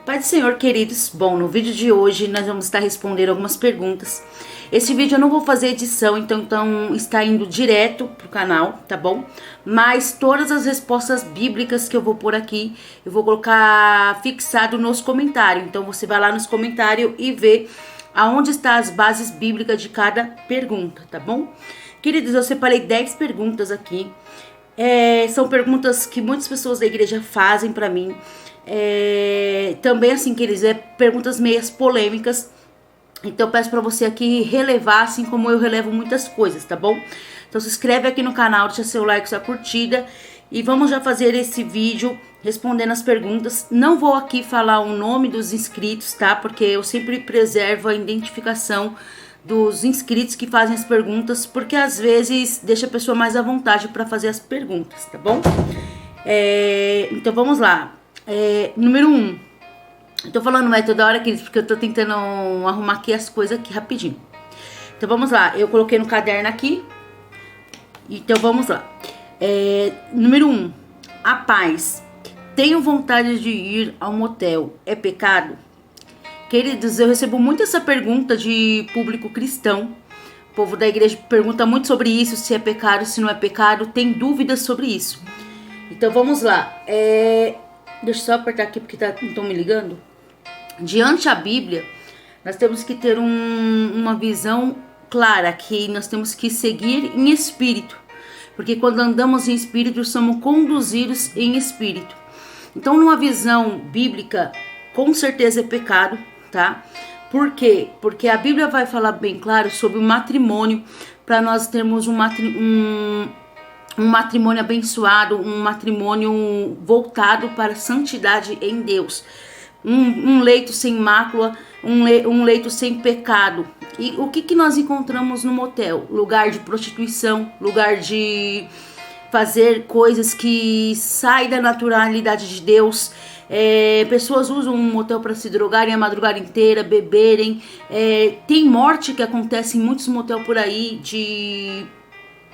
Pai do Senhor, queridos, bom, no vídeo de hoje nós vamos estar respondendo algumas perguntas. Esse vídeo eu não vou fazer edição, então está indo direto pro canal, tá bom? Mas todas as respostas bíblicas que eu vou pôr aqui, eu vou colocar fixado nos comentários. Então você vai lá nos comentários e vê aonde está as bases bíblicas de cada pergunta, tá bom? Queridos, eu separei 10 perguntas aqui. São perguntas que muitas pessoas da igreja fazem pra mim. Também assim, queridos, perguntas meias polêmicas. Então eu peço pra você aqui relevar, assim como eu relevo muitas coisas, tá bom? Então se inscreve aqui no canal, deixa seu like, sua curtida. E vamos já fazer esse vídeo respondendo as perguntas. Não vou aqui falar o nome dos inscritos, tá? Porque eu sempre preservo a identificação dos inscritos que fazem as perguntas, porque às vezes deixa a pessoa mais à vontade para fazer as perguntas, tá bom? Então vamos lá. Número 1. Eu tô falando toda hora, queridos, porque eu tô tentando arrumar aqui as coisas aqui rapidinho. Então vamos lá. Eu coloquei no caderno aqui. Então vamos lá. Número 1. A paz. Tenho vontade de ir ao motel. É pecado? Queridos, eu recebo muito essa pergunta de público cristão. O povo da igreja pergunta muito sobre isso, se é pecado, se não é pecado, tem dúvidas sobre isso. Então vamos lá. Deixa eu só apertar aqui porque não estão me ligando. Diante da Bíblia, nós temos que ter uma visão clara, que nós temos que seguir em espírito. Porque quando andamos em espírito, somos conduzidos em espírito. Então, numa visão bíblica, com certeza é pecado, tá? Por quê? Porque a Bíblia vai falar bem claro sobre o matrimônio, para nós termos um matrimônio abençoado, um matrimônio voltado para a santidade em Deus. Um leito sem mácula, um leito sem pecado. E o que nós encontramos no motel? Lugar de prostituição, lugar de fazer coisas que saem da naturalidade de Deus. Pessoas usam um motel para se drogarem a madrugada inteira, beberem. Tem morte que acontece em muitos motel por aí, de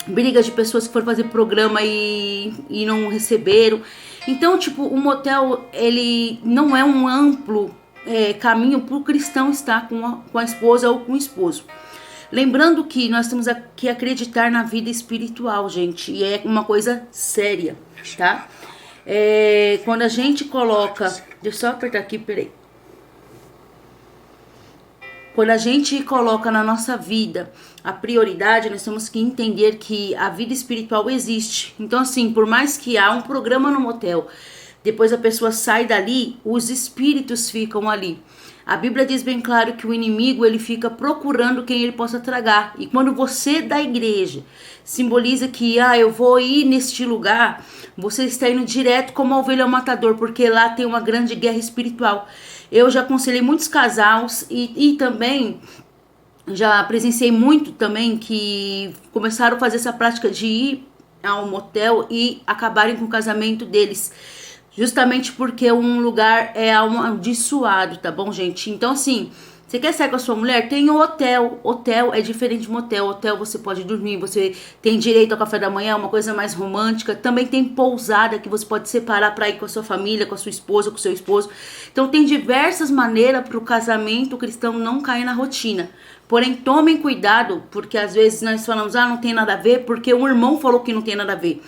brigas de pessoas que foram fazer programa e não receberam. Então, tipo, o motel, ele não é um amplo caminho para o cristão estar com a esposa ou com o esposo. Lembrando que nós temos que acreditar na vida espiritual, gente, e é uma coisa séria, tá? Quando a gente coloca... Deixa eu só apertar aqui, peraí. Quando a gente coloca na nossa vida a prioridade, nós temos que entender que a vida espiritual existe. Então, assim, por mais que há um programa no motel, depois a pessoa sai dali, os espíritos ficam ali. A Bíblia diz bem claro que o inimigo, ele fica procurando quem ele possa tragar. E quando você da igreja simboliza que, eu vou ir neste lugar, você está indo direto como a ovelha ao matador, porque lá tem uma grande guerra espiritual. Eu já aconselhei muitos casais e também já presenciei muito também que começaram a fazer essa prática de ir ao motel e acabarem com o casamento deles. Justamente porque um lugar é amaldiçoado, tá bom, gente? Então, assim, você quer sair com a sua mulher? Tem o hotel. Hotel é diferente de motel. Hotel você pode dormir, você tem direito ao café da manhã, uma coisa mais romântica. Também tem pousada que você pode separar para ir com a sua família, com a sua esposa, com o seu esposo. Então, tem diversas maneiras para o casamento cristão não cair na rotina. Porém, tomem cuidado, porque às vezes nós falamos, não tem nada a ver, porque um irmão falou que não tem nada a ver.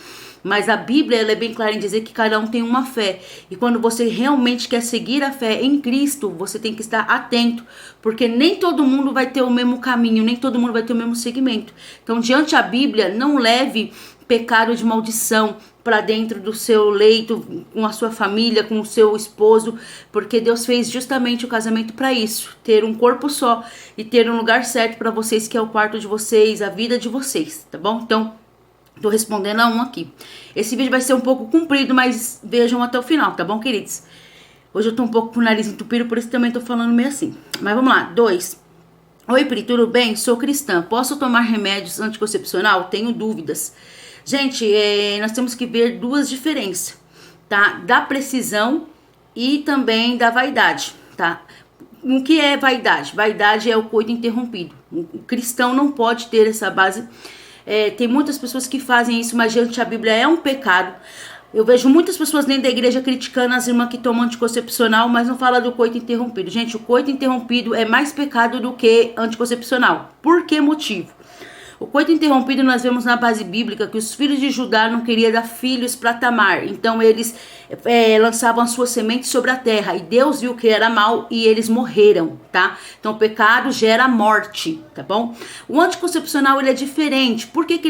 Mas a Bíblia, ela é bem clara em dizer que cada um tem uma fé. E quando você realmente quer seguir a fé em Cristo, você tem que estar atento. Porque nem todo mundo vai ter o mesmo caminho, nem todo mundo vai ter o mesmo segmento. Então, diante da Bíblia, não leve pecado de maldição para dentro do seu leito, com a sua família, com o seu esposo. Porque Deus fez justamente o casamento para isso. Ter um corpo só e ter um lugar certo para vocês, que é o quarto de vocês, a vida de vocês, tá bom? Então, tô respondendo a um aqui. Esse vídeo vai ser um pouco comprido, mas vejam até o final, tá bom, queridos? Hoje eu tô um pouco com o nariz entupido, por isso também tô falando meio assim. Mas vamos lá. 2. Oi, Pri, tudo bem? Sou cristã. Posso tomar remédios anticoncepcional? Tenho dúvidas. Gente, nós temos que ver duas diferenças, tá? Da precisão e também da vaidade, tá? O que é vaidade? Vaidade é o coito interrompido. O cristão não pode ter essa base. Tem muitas pessoas que fazem isso, mas diante da Bíblia é um pecado. Eu vejo muitas pessoas dentro da igreja criticando as irmãs que tomam anticoncepcional, mas não fala do coito interrompido. Gente, o coito interrompido é mais pecado do que anticoncepcional. Por que motivo? O coito interrompido nós vemos na base bíblica que os filhos de Judá não queriam dar filhos para Tamar. Então eles lançavam as suas sementes sobre a terra. E Deus viu que era mal e eles morreram, tá? Então o pecado gera morte, tá bom? O anticoncepcional ele é diferente. Por que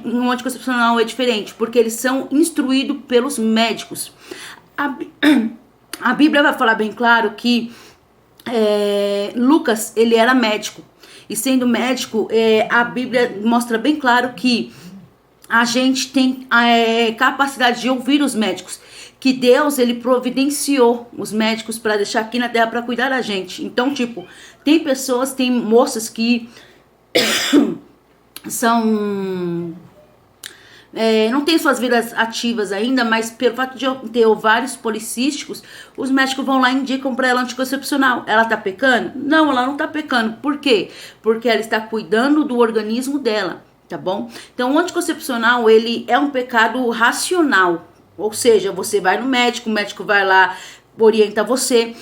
o anticoncepcional é diferente? Porque eles são instruídos pelos médicos. A Bíblia vai falar bem claro que Lucas ele era médico. E sendo médico, a Bíblia mostra bem claro que a gente tem capacidade de ouvir os médicos. Que Deus, ele providenciou os médicos para deixar aqui na terra para cuidar da gente. Então, tipo, tem moças que são... não tem suas vidas ativas ainda, mas pelo fato de eu ter ovários policísticos, os médicos vão lá e indicam para ela anticoncepcional. Ela tá pecando? Não, ela não tá pecando. Por quê? Porque ela está cuidando do organismo dela, tá bom? Então, o anticoncepcional, ele é um pecado racional. Ou seja, você vai no médico, o médico vai lá, orienta você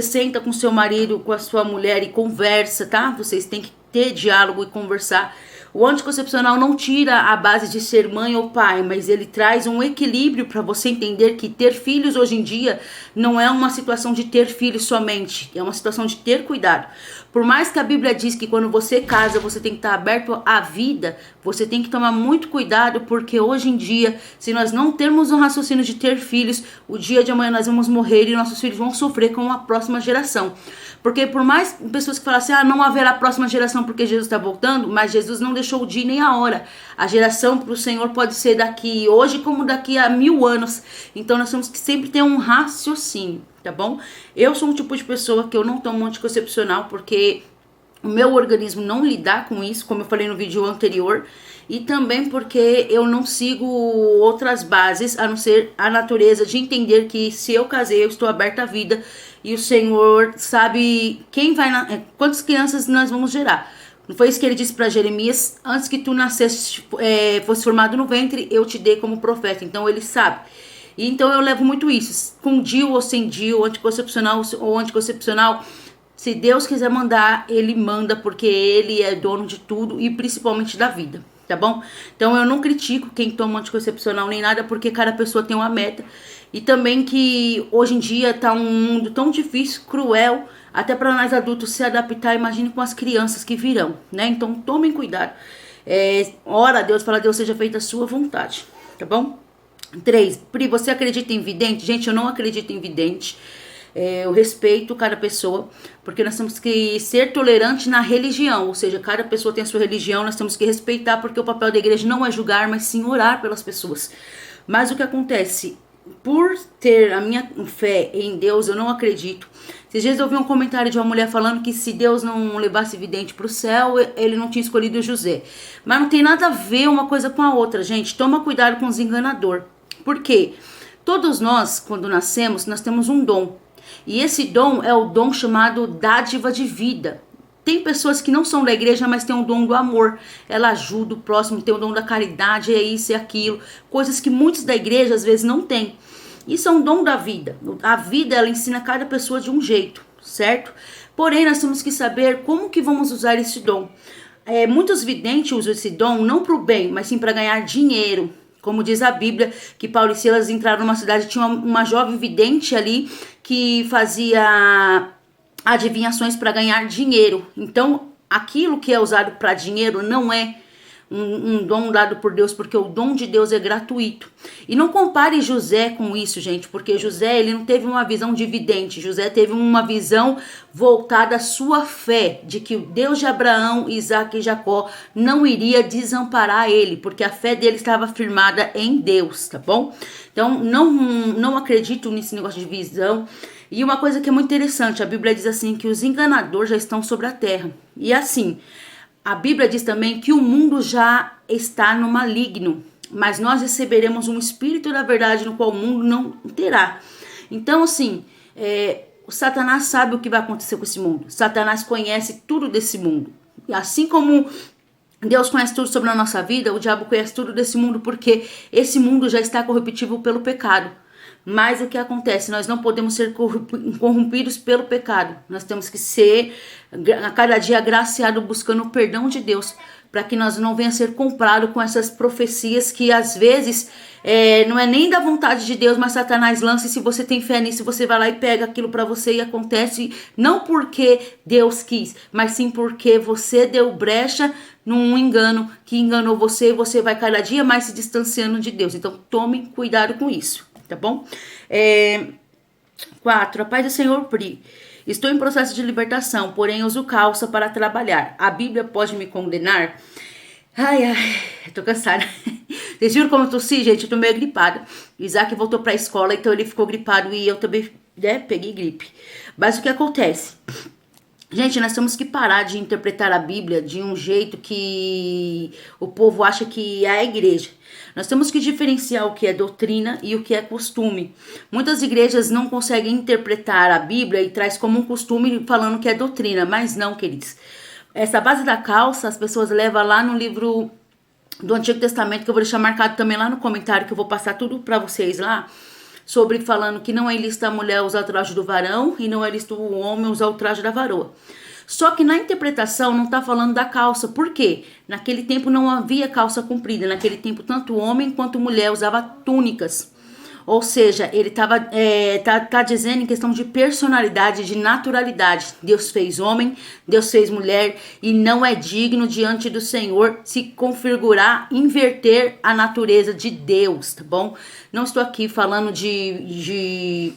senta com seu marido, com a sua mulher e conversa, tá? Vocês têm que ter diálogo e conversar. O anticoncepcional não tira a base de ser mãe ou pai, mas ele traz um equilíbrio para você entender que ter filhos hoje em dia não é uma situação de ter filhos somente, é uma situação de ter cuidado. Por mais que a Bíblia diz que quando você casa, você tem que estar aberto à vida, você tem que tomar muito cuidado, porque hoje em dia, se nós não termos um raciocínio de ter filhos, o dia de amanhã nós vamos morrer e nossos filhos vão sofrer com a próxima geração. Porque por mais pessoas que falam assim, não haverá próxima geração porque Jesus está voltando, mas Jesus não deixou o dia nem a hora. A geração para o Senhor pode ser daqui hoje como daqui a 1000 anos. Então nós temos que sempre ter um raciocínio, tá bom? Eu sou um tipo de pessoa que eu não tomo anticoncepcional porque o meu organismo não lidar com isso, como eu falei no vídeo anterior. E também porque eu não sigo outras bases, a não ser a natureza de entender que se eu casei, eu estou aberta à vida. E o Senhor sabe quantas crianças nós vamos gerar. Não foi isso que ele disse para Jeremias? Antes que tu nascesse, fosse formado no ventre, eu te dei como profeta. Então ele sabe. E então eu levo muito isso. Com DIU ou sem DIU, anticoncepcional ou anticoncepcional. Se Deus quiser mandar, ele manda, porque ele é dono de tudo e principalmente da vida. Tá bom? Então eu não critico quem toma anticoncepcional nem nada, porque cada pessoa tem uma meta. E também que hoje em dia tá um mundo tão difícil, cruel, até para nós adultos se adaptar, imagine com as crianças que virão, né? Então tomem cuidado. Ora a Deus, fala a Deus, seja feita a sua vontade, tá bom? 3. Pri, você acredita em vidente? Gente, eu não acredito em vidente. Eu respeito cada pessoa, porque nós temos que ser tolerantes na religião, ou seja, cada pessoa tem a sua religião, nós temos que respeitar, porque o papel da igreja não é julgar, mas sim orar pelas pessoas. Mas o que acontece? Por ter a minha fé em Deus, eu não acredito. Esses dias eu ouvi um comentário de uma mulher falando que se Deus não levasse vidente para o céu, ele não tinha escolhido José. Mas não tem nada a ver uma coisa com a outra, gente. Toma cuidado com os enganadores. Por quê? Todos nós, quando nascemos, nós temos um dom. E esse dom é o dom chamado dádiva de vida. Tem pessoas que não são da igreja, mas têm o dom do amor. Ela ajuda o próximo, tem o dom da caridade, é isso e aquilo. Coisas que muitos da igreja às vezes não têm. Isso é um dom da vida. A vida, ela ensina cada pessoa de um jeito, certo? Porém, nós temos que saber como que vamos usar esse dom. Muitos videntes usam esse dom não para o bem, mas sim para ganhar dinheiro. Como diz a Bíblia, que Paulo e Silas entraram numa cidade, tinha uma jovem vidente ali que fazia adivinhações para ganhar dinheiro. Então, aquilo que é usado para dinheiro não é um dom dado por Deus, porque o dom de Deus é gratuito. E não compare José com isso, gente, porque José, ele não teve uma visão de vidente. José teve uma visão voltada à sua fé, de que o Deus de Abraão, Isaac e Jacó não iria desamparar ele, porque a fé dele estava firmada em Deus, tá bom? Então, não acredito nesse negócio de visão. E uma coisa que é muito interessante, a Bíblia diz assim, que os enganadores já estão sobre a terra. E assim, a Bíblia diz também que o mundo já está no maligno, mas nós receberemos um espírito da verdade no qual o mundo não terá. Então, assim, o Satanás sabe o que vai acontecer com esse mundo. Satanás conhece tudo desse mundo. E assim como Deus conhece tudo sobre a nossa vida, o diabo conhece tudo desse mundo, porque esse mundo já está corruptível pelo pecado. Mas o que acontece? Nós não podemos ser corrompidos pelo pecado. Nós temos que ser, a cada dia, agraciado, buscando o perdão de Deus, para que nós não venhamos a ser comprados com essas profecias que às vezes não é nem da vontade de Deus, mas Satanás lança, e se você tem fé nisso, você vai lá e pega aquilo para você e acontece, não porque Deus quis, mas sim porque você deu brecha num engano que enganou você, e você vai cada dia mais se distanciando de Deus. Então tome cuidado com isso, tá bom? 4. A paz do Senhor, Pri. Estou em processo de libertação, porém uso calça para trabalhar. A Bíblia pode me condenar? Ai, tô cansada. Vocês viram como eu tossi, gente? Eu tô meio gripada. Isaac voltou pra escola, então ele ficou gripado e eu também, peguei gripe. Mas o que acontece? Gente, nós temos que parar de interpretar a Bíblia de um jeito que o povo acha que é a igreja. Nós temos que diferenciar o que é doutrina e o que é costume. Muitas igrejas não conseguem interpretar a Bíblia e traz como um costume falando que é doutrina, mas não, queridos. Essa base da calça, as pessoas levam lá no livro do Antigo Testamento, que eu vou deixar marcado também lá no comentário, que eu vou passar tudo pra vocês lá, sobre falando que não é lícito a mulher usar o traje do varão e não é lícito o homem usar o traje da varoa. Só que na interpretação não está falando da calça. Por quê? Naquele tempo não havia calça comprida. Naquele tempo tanto homem quanto mulher usava túnicas. Ou seja, ele tá dizendo em questão de personalidade, de naturalidade. Deus fez homem, Deus fez mulher, e não é digno diante do Senhor se configurar, inverter a natureza de Deus, tá bom? Não estou aqui falando de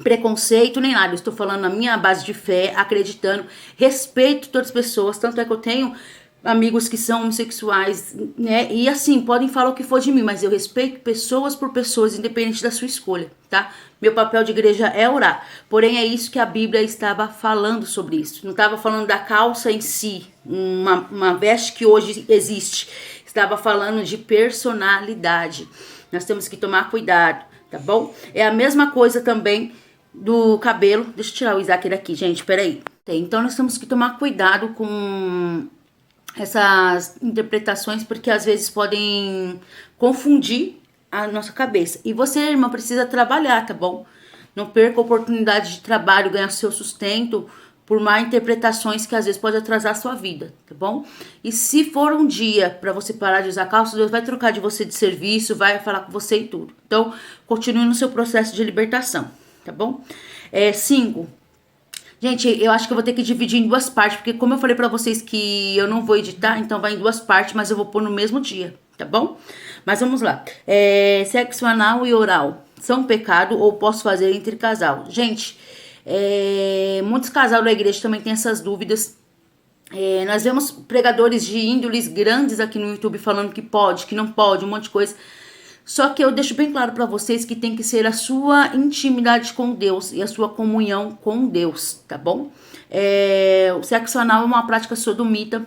preconceito nem nada, eu estou falando na minha base de fé, acreditando, respeito todas as pessoas, tanto é que eu tenho amigos que são homossexuais, né, e assim, podem falar o que for de mim, mas eu respeito pessoas por pessoas, independente da sua escolha, tá? Meu papel de igreja é orar, porém é isso que a Bíblia estava falando sobre isso, não estava falando da calça em si, uma veste que hoje existe, estava falando de personalidade. Nós temos que tomar cuidado, tá bom? É a mesma coisa também do cabelo. Deixa eu tirar o Isaac daqui, gente, peraí. Então nós temos que tomar cuidado com essas interpretações, porque às vezes podem confundir a nossa cabeça. E você, irmã, precisa trabalhar, tá bom? Não perca a oportunidade de trabalho, ganhar seu sustento por má interpretações que às vezes pode atrasar a sua vida, tá bom? E se for um dia para você parar de usar calça, Deus vai trocar de você de serviço, vai falar com você e tudo. Então, continue no seu processo de libertação, tá bom? 5. Gente, eu acho que eu vou ter que dividir em 2 partes, porque como eu falei pra vocês que eu não vou editar, então vai em 2 partes, mas eu vou pôr no mesmo dia, tá bom? Mas vamos lá. Sexo anal e oral são pecado ou posso fazer entre casal? Gente, muitos casais da igreja também têm essas dúvidas. Nós vemos pregadores de índoles grandes aqui no YouTube falando que pode, que não pode, um monte de coisa. Só que eu deixo bem claro para vocês que tem que ser a sua intimidade com Deus e a sua comunhão com Deus, tá bom? O sexo anal é uma prática sodomita.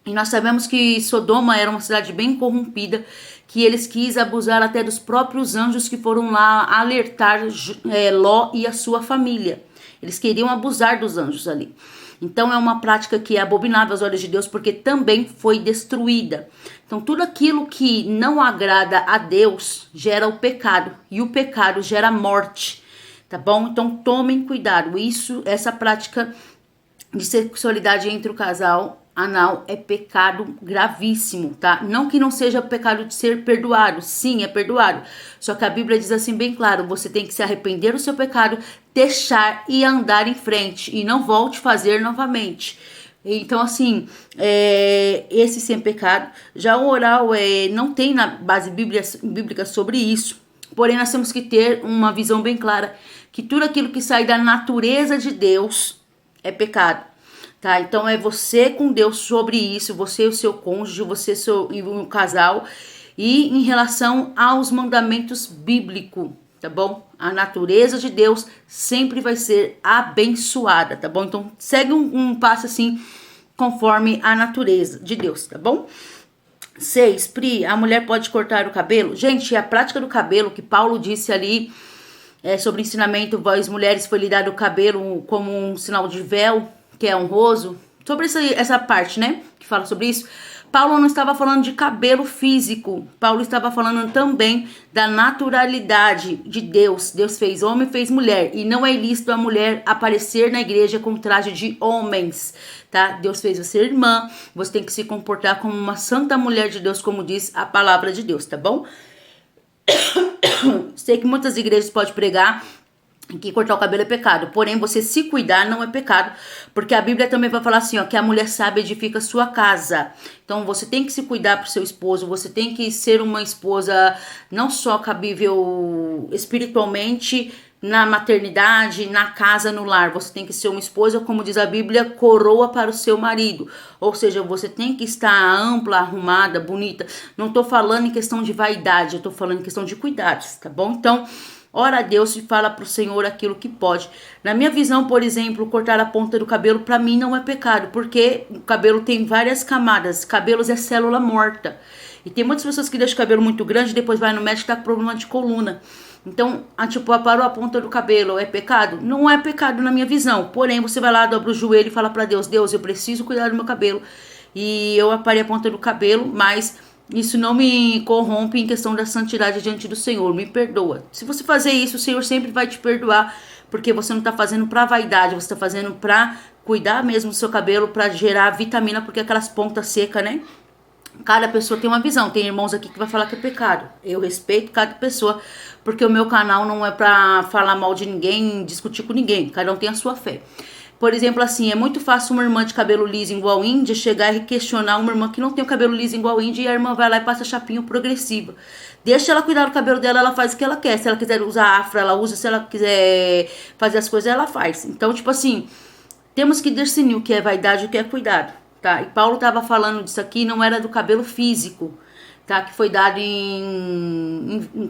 E nós sabemos que Sodoma era uma cidade bem corrompida, que eles quis abusar até dos próprios anjos que foram lá alertar Ló e a sua família. Eles queriam abusar dos anjos ali. Então é uma prática que é abominável aos olhos de Deus, porque também foi destruída. Então tudo aquilo que não agrada a Deus gera o pecado, e o pecado gera morte, tá bom? Então tomem cuidado. Essa prática de sexualidade entre o casal anal é pecado gravíssimo, tá? Não que não seja pecado de ser perdoado, sim, é perdoado. Só que a Bíblia diz assim bem claro, você tem que se arrepender do seu pecado, deixar e andar em frente, e não volte a fazer novamente. Então, assim, esse sim é pecado. Já o oral não tem na base bíblica sobre isso. Porém, nós temos que ter uma visão bem clara que tudo aquilo que sai da natureza de Deus é pecado. Tá? Então é você com Deus sobre isso, você e o seu cônjuge, você e o casal, e em relação aos mandamentos bíblicos, tá bom? A natureza de Deus sempre vai ser abençoada, tá bom? Então segue um passo assim, conforme a natureza de Deus, tá bom? 6, Pri, a mulher pode cortar o cabelo? Gente, a prática do cabelo, que Paulo disse ali, sobre ensinamento, vós mulheres foi lhe dado o cabelo como um sinal de véu, que é honroso, sobre essa parte, né, que fala sobre isso. Paulo não estava falando de cabelo físico. Paulo estava falando também da naturalidade de Deus. Deus fez homem, fez mulher. E não é ilícito a mulher aparecer na igreja com traje de homens, tá? Deus fez você irmã. Você tem que se comportar como uma santa mulher de Deus, como diz a palavra de Deus, tá bom? Sei que muitas igrejas podem pregar que cortar o cabelo é pecado, porém você se cuidar não é pecado, porque a Bíblia também vai falar assim, ó, que a mulher sábia edifica sua casa. Então você tem que se cuidar pro seu esposo, você tem que ser uma esposa não só cabível espiritualmente na maternidade, na casa, no lar. Você tem que ser uma esposa, como diz a Bíblia, coroa para o seu marido. Ou seja, você tem que estar ampla, arrumada, bonita. Não tô falando em questão de vaidade, eu tô falando em questão de cuidados, tá bom? Então, ora a Deus e fala pro Senhor aquilo que pode. Na minha visão, por exemplo, cortar a ponta do cabelo para mim não é pecado, porque o cabelo tem várias camadas. Cabelos é célula morta. E tem muitas pessoas que deixam o cabelo muito grande e depois vai no médico e tá com problema de coluna. Então, tipo, parou a ponta do cabelo, é pecado? Não é pecado na minha visão. Porém, você vai lá, dobra o joelho e fala para Deus, Deus, eu preciso cuidar do meu cabelo. E eu aparei a ponta do cabelo, mas isso não me corrompe em questão da santidade diante do Senhor, me perdoa. Se você fazer isso, o Senhor sempre vai te perdoar, porque você não está fazendo para vaidade, você está fazendo para cuidar mesmo do seu cabelo, para gerar vitamina, porque aquelas pontas secas, né? Cada pessoa tem uma visão, tem irmãos aqui que vai falar que é pecado. Eu respeito cada pessoa, porque o meu canal não é para falar mal de ninguém, discutir com ninguém, cada um tem a sua fé. Por exemplo, assim, é muito fácil uma irmã de cabelo liso igual índia chegar e questionar uma irmã que não tem o cabelo liso igual índia e a irmã vai lá e passa chapinho progressiva. Deixa ela cuidar do cabelo dela, ela faz o que ela quer. Se ela quiser usar afro, ela usa. Se ela quiser fazer as coisas, ela faz. Então, tipo assim, temos que discernir o que é vaidade e o que é cuidado, tá? E Paulo estava falando disso aqui, não era do cabelo físico, tá? Que foi dado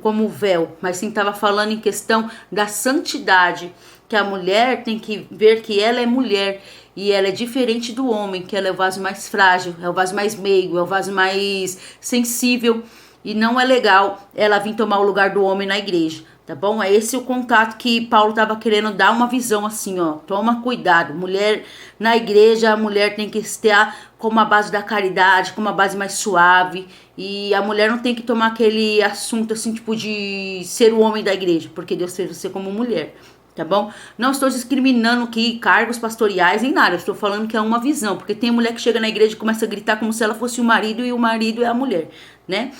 como véu, mas sim estava falando em questão da santidade, que a mulher tem que ver que ela é mulher e ela é diferente do homem, que ela é o vaso mais frágil, é o vaso mais meigo, é o vaso mais sensível e não é legal ela vir tomar o lugar do homem na igreja, tá bom? É esse o contato que Paulo estava querendo dar uma visão assim, ó, toma cuidado, mulher na igreja, a mulher tem que estar como a base da caridade, como a base mais suave, e a mulher não tem que tomar aquele assunto assim, tipo de ser o homem da igreja, porque Deus fez você como mulher. Tá bom? Não estou discriminando aqui cargos pastoriais em nada. Estou falando que é uma visão. Porque tem mulher que chega na igreja e começa a gritar como se ela fosse o marido e o marido é a mulher, né?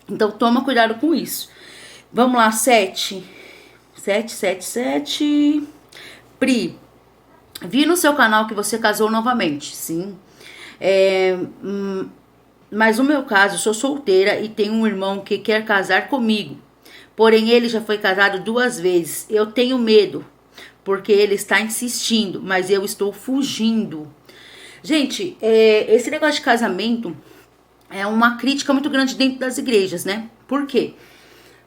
Então toma cuidado com isso. Vamos lá, 7. Pri, vi no seu canal que você casou novamente. Sim. Mas no meu caso, sou solteira e tenho um irmão que quer casar comigo. Porém, ele já foi casado 2 vezes. Eu tenho medo, porque ele está insistindo, mas eu estou fugindo. Gente, esse negócio de casamento é uma crítica muito grande dentro das igrejas, né? Por quê?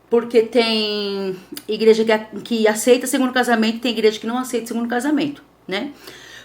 Porque tem igreja que aceita segundo casamento e tem igreja que não aceita segundo casamento, né?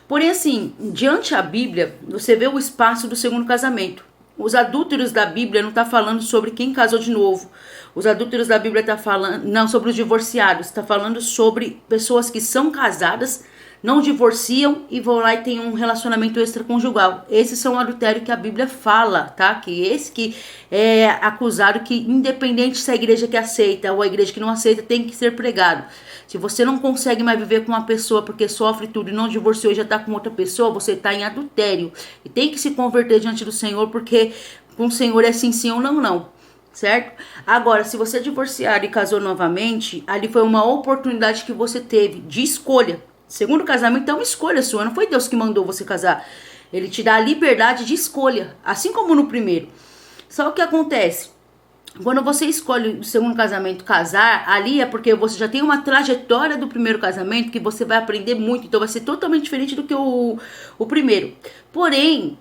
Porém, assim, diante a Bíblia, você vê o espaço do segundo casamento. Os adúlteros da Bíblia não está falando sobre quem casou de novo. Os adúlteros da Bíblia está falando, não sobre os divorciados, está falando sobre pessoas que são casadas, não divorciam e vão lá e tem um relacionamento extraconjugal. Esses são o adultério que a Bíblia fala, tá? Que esse que é acusado, que independente se a igreja que aceita ou a igreja que não aceita, tem que ser pregado. Se você não consegue mais viver com uma pessoa porque sofre tudo e não divorciou e já está com outra pessoa, você está em adultério. E tem que se converter diante do Senhor, porque com o Senhor é sim ou não. Certo? Agora, se você é divorciado e casou novamente, ali foi uma oportunidade que você teve de escolha. Segundo casamento é uma escolha sua, não foi Deus que mandou você casar. Ele te dá a liberdade de escolha, assim como no primeiro. Só o que acontece? Quando você escolhe o segundo casamento casar, ali é porque você já tem uma trajetória do primeiro casamento que você vai aprender muito, então vai ser totalmente diferente do que o primeiro. Porém,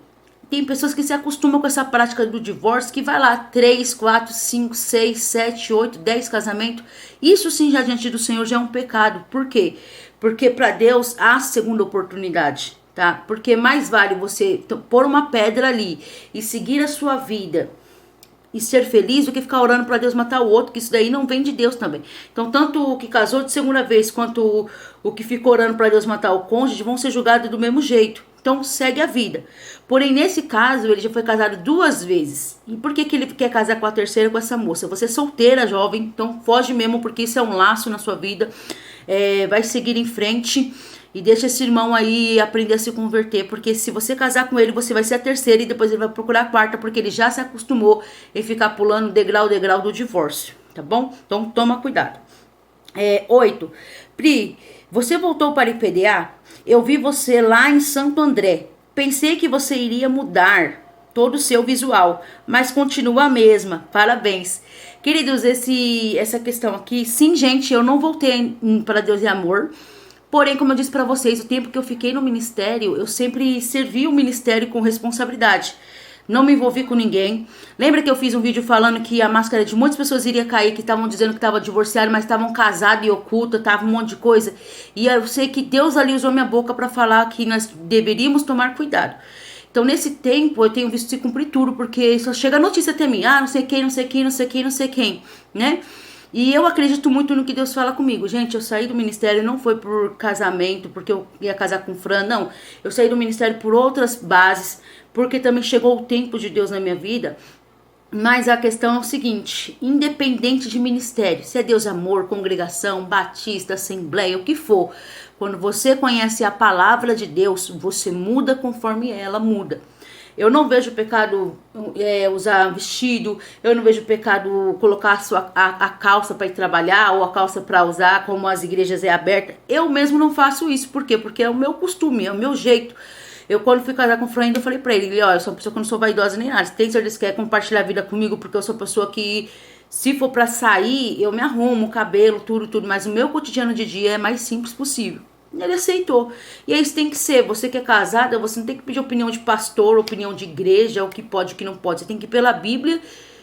tem pessoas que se acostumam com essa prática do divórcio, que vai lá 3, 4, 5, 6, 7, 8, 10 casamentos. Isso sim, já diante do Senhor, já é um pecado. Por quê? Porque para Deus há segunda oportunidade, tá? Porque mais vale você pôr uma pedra ali e seguir a sua vida e ser feliz do que ficar orando para Deus matar o outro, que isso daí não vem de Deus também. Então, tanto o que casou de segunda vez quanto o que ficou orando para Deus matar o cônjuge vão ser julgados do mesmo jeito, Então segue a vida. Porém, nesse caso, ele já foi casado 2 vezes. E por que ele quer casar com a terceira, com essa moça? Você é solteira, jovem, então foge mesmo, porque isso é um laço na sua vida. Vai seguir em frente e deixa esse irmão aí aprender a se converter. Porque se você casar com ele, você vai ser a terceira e depois ele vai procurar a quarta, porque ele já se acostumou em ficar pulando degrau do divórcio, tá bom? Então toma cuidado. 8. Pri, você voltou para IPDA? Eu vi você lá em Santo André. Pensei que você iria mudar todo o seu visual, mas continua a mesma. Parabéns. Queridos, essa questão aqui, sim, gente, eu não voltei para Deus e Amor. Porém, como eu disse para vocês, o tempo que eu fiquei no ministério, eu sempre servi o ministério com responsabilidade. Não me envolvi com ninguém. Lembra que eu fiz um vídeo falando que a máscara de muitas pessoas iria cair, que estavam dizendo que estavam divorciados, mas estavam casados e ocultas, tava um monte de coisa. E eu sei que Deus ali usou minha boca para falar que nós deveríamos tomar cuidado. Então, nesse tempo, eu tenho visto se cumprir tudo, porque só chega a notícia até mim. Não sei quem, não sei quem, não sei quem, não sei quem, né? E eu acredito muito no que Deus fala comigo. Gente, eu saí do ministério não foi por casamento, porque eu ia casar com o Fran, não. Eu saí do ministério por outras bases, porque também chegou o tempo de Deus na minha vida. Mas a questão é o seguinte, independente de ministério, se é Deus Amor, congregação, batista, assembleia, o que for, quando você conhece a palavra de Deus, você muda conforme ela muda. Eu não vejo pecado usar vestido, eu não vejo pecado colocar a calça para ir trabalhar ou a calça para usar, como as igrejas abertas. Eu mesmo não faço isso. Por quê? Porque é o meu costume, é o meu jeito. Eu, quando fui casar com o Fran, eu falei pra ele, ó, eu sou uma pessoa que não sou vaidosa nem nada. Você tem certeza que quer compartilhar a vida comigo? Porque eu sou uma pessoa que, se for pra sair, eu me arrumo, cabelo, tudo. Mas o meu cotidiano de dia é mais simples possível. Ele aceitou. E aí isso tem que ser. Você que é casada, você não tem que pedir opinião de pastor, opinião de igreja, o que pode, o que não pode. Você tem que ir pela Bíblia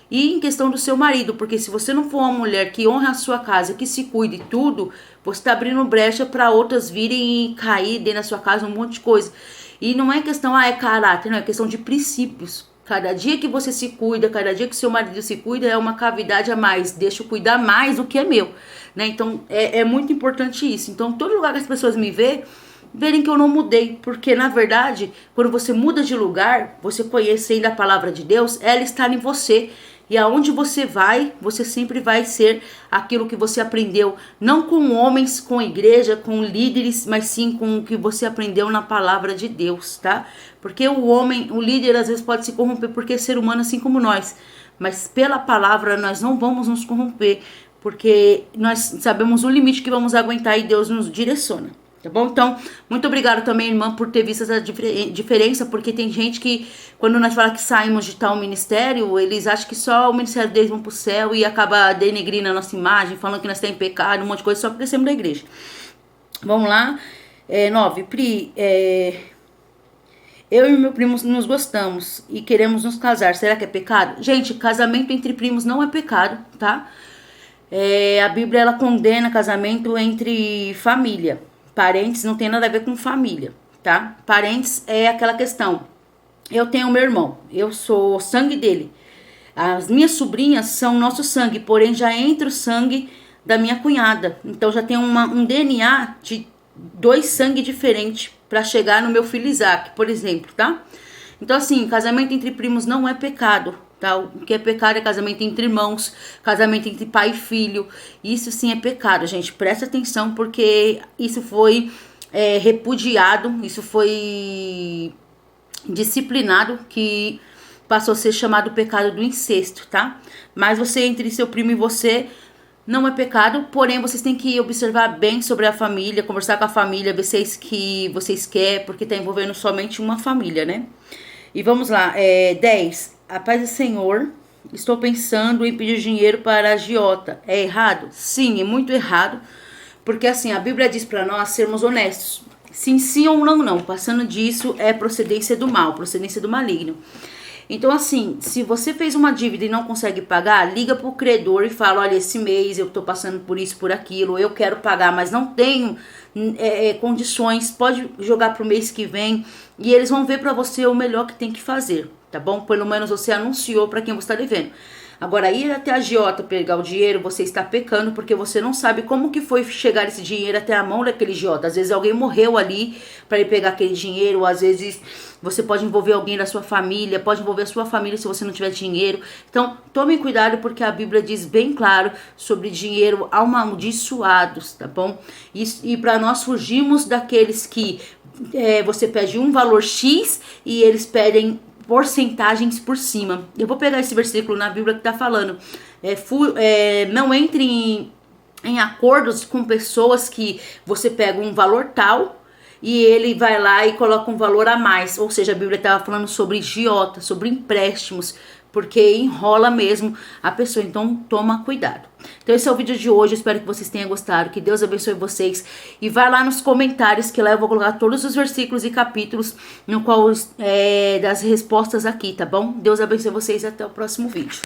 e em questão do seu marido. Porque se você não for uma mulher que honra a sua casa, que se cuide tudo, você tá abrindo brecha para outras virem e cair dentro da sua casa, um monte de coisa. E não é questão, é caráter, não, é questão de princípios. Cada dia que você se cuida, cada dia que seu marido se cuida, é uma cavidade a mais. Deixa eu cuidar mais do que é meu, né? Então, é muito importante isso. Então, todo lugar que as pessoas me verem que eu não mudei. Porque, na verdade, quando você muda de lugar, você conhecendo a palavra de Deus, ela está em você. E aonde você vai, você sempre vai ser aquilo que você aprendeu. Não com homens, com igreja, com líderes, mas sim com o que você aprendeu na palavra de Deus, tá? Porque o homem, o líder, às vezes pode se corromper porque é ser humano assim como nós. Mas pela palavra nós não vamos nos corromper, porque nós sabemos o limite que vamos aguentar e Deus nos direciona. Tá bom? Então, muito obrigado também, irmã, por ter visto essa diferença, porque tem gente que, quando nós falamos que saímos de tal ministério, eles acham que só o ministério deles vão pro céu e acaba denegrindo a nossa imagem, falando que nós estamos em pecado, um monte de coisa, só porque saímos da igreja. Vamos lá. 9. Pri, eu e meu primo nos gostamos e queremos nos casar. Será que é pecado? Gente, casamento entre primos não é pecado, tá? A Bíblia, ela condena casamento entre família. Parentes não tem nada a ver com família, tá? Parentes é aquela questão. Eu tenho meu irmão, eu sou sangue dele. As minhas sobrinhas são nosso sangue, porém já entra o sangue da minha cunhada. Então já tem um DNA de 2 sangue diferentes para chegar no meu filho Isaac, por exemplo, tá? Então assim, casamento entre primos não é pecado, tá? O que é pecado é casamento entre irmãos, casamento entre pai e filho. Isso sim é pecado, gente. Presta atenção, porque isso foi repudiado, isso foi disciplinado, que passou a ser chamado pecado do incesto, tá? Mas você, entre seu primo e você, não é pecado, porém vocês têm que observar bem sobre a família, conversar com a família, ver se é isso que vocês querem, porque tá envolvendo somente uma família, né? E vamos lá, 10. A paz do Senhor, estou pensando em pedir dinheiro para a agiota. É errado? Sim, é muito errado. Porque assim, a Bíblia diz para nós sermos honestos. Sim, sim ou não, não. Passando disso é procedência do mal, procedência do maligno. Então assim, se você fez uma dívida e não consegue pagar, liga pro credor e fala, olha, esse mês eu tô passando por isso, por aquilo, eu quero pagar, mas não tenho condições, pode jogar pro mês que vem e eles vão ver pra você o melhor que tem que fazer, tá bom? Pelo menos você anunciou pra quem você tá devendo. Agora, ir até a agiota pegar o dinheiro, você está pecando porque você não sabe como que foi chegar esse dinheiro até a mão daquele agiota. Às vezes alguém morreu ali para ele pegar aquele dinheiro, ou às vezes você pode envolver alguém da sua família, pode envolver a sua família se você não tiver dinheiro. Então, tome cuidado porque a Bíblia diz bem claro sobre dinheiro amaldiçoados, tá bom? E para nós fugirmos daqueles que você pede um valor X e eles pedem porcentagens por cima. Eu vou pegar esse versículo na Bíblia que tá falando. Não entre em acordos com pessoas que você pega um valor tal e ele vai lá e coloca um valor a mais. Ou seja, a Bíblia estava falando sobre agiota, sobre empréstimos, porque enrola mesmo a pessoa. Então, toma cuidado. Então, esse é o vídeo de hoje. Eu espero que vocês tenham gostado. Que Deus abençoe vocês. E vai lá nos comentários que lá eu vou colocar todos os versículos e capítulos no qual das respostas aqui, tá bom? Deus abençoe vocês e até o próximo vídeo.